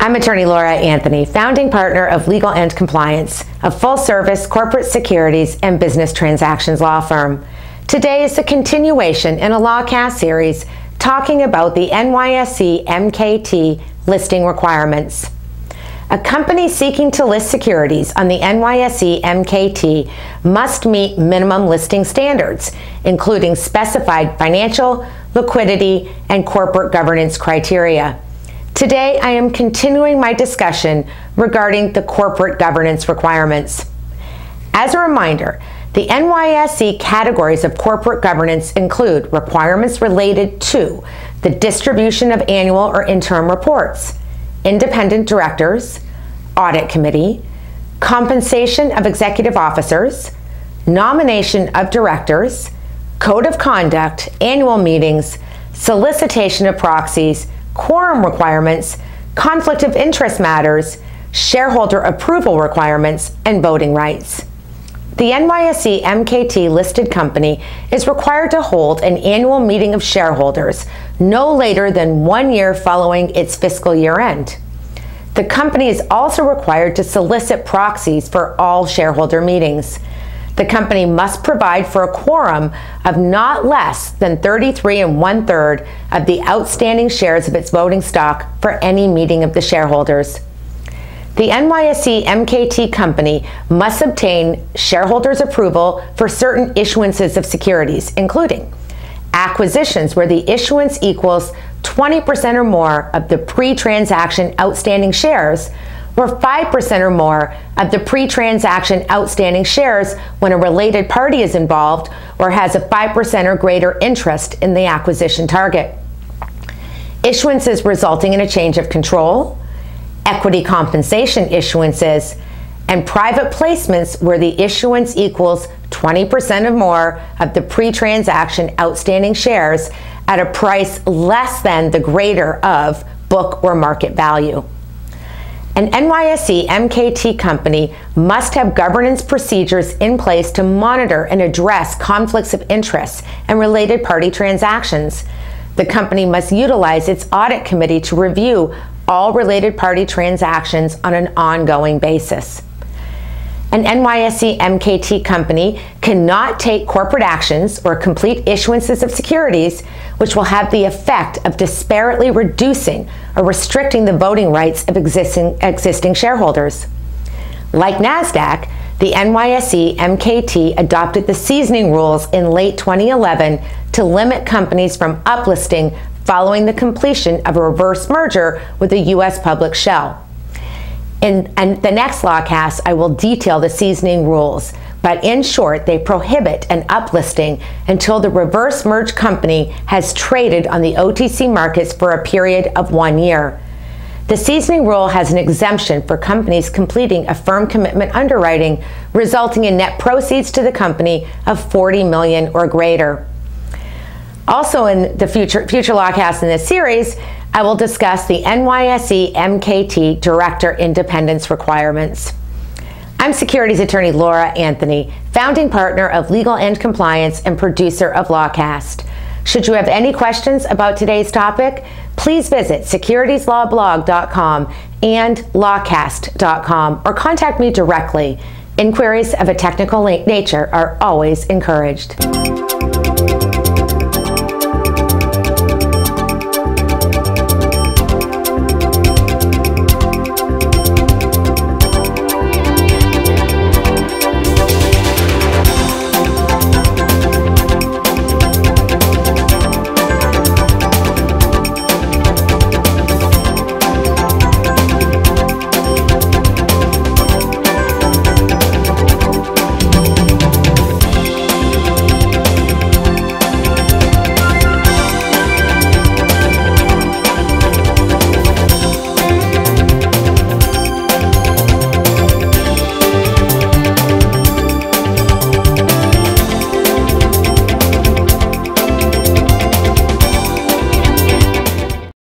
I'm attorney Laura Anthony, founding partner of Legal and Compliance, a full-service corporate securities and business transactions law firm. Today is a continuation in a LawCast series talking about the NYSE MKT listing requirements. A company seeking to list securities on the NYSE MKT must meet minimum listing standards, including specified financial, liquidity, and corporate governance criteria. Today, I am continuing my discussion regarding the corporate governance requirements. As a reminder, the NYSE categories of corporate governance include requirements related to the distribution of annual or interim reports, independent directors, audit committee, compensation of executive officers, nomination of directors, code of conduct, annual meetings, solicitation of proxies, quorum requirements, conflict of interest matters, shareholder approval requirements, and voting rights. The NYSE MKT listed company is required to hold an annual meeting of shareholders no later than 1 year following its fiscal year end. The company is also required to solicit proxies for all shareholder meetings. The company must provide for a quorum of not less than 33 1/3 of the outstanding shares of its voting stock for any meeting of the shareholders. The NYSE MKT company must obtain shareholders' approval for certain issuances of securities, including acquisitions where the issuance equals 20% or more of the pre-transaction outstanding shares, or 5% or more of the pre-transaction outstanding shares when a related party is involved or has a 5% or greater interest in the acquisition target. Issuances resulting in a change of control, equity compensation issuances, and private placements where the issuance equals 20% or more of the pre-transaction outstanding shares at a price less than the greater of book or market value. An NYSE MKT company must have governance procedures in place to monitor and address conflicts of interest and related party transactions. The company must utilize its audit committee to review all related party transactions on an ongoing basis. An NYSE MKT company cannot take corporate actions or complete issuances of securities which will have the effect of disparately reducing or restricting the voting rights of existing shareholders. Like NASDAQ, the NYSE MKT adopted the seasoning rules in late 2011 to limit companies from uplisting following the completion of a reverse merger with a U.S. public shell. In the next LawCast, I will detail the seasoning rules, but in short, they prohibit an uplisting until the reverse merge company has traded on the OTC markets for a period of 1 year. The seasoning rule has an exemption for companies completing a firm commitment underwriting, resulting in net proceeds to the company of $40 million or greater. Also in the future LawCast in this series, I will discuss the NYSE MKT Director Independence requirements. I'm securities attorney Laura Anthony, founding partner of Legal and Compliance and producer of LawCast. Should you have any questions about today's topic, please visit securitieslawblog.com and lawcast.com or contact me directly. Inquiries of a technical nature are always encouraged.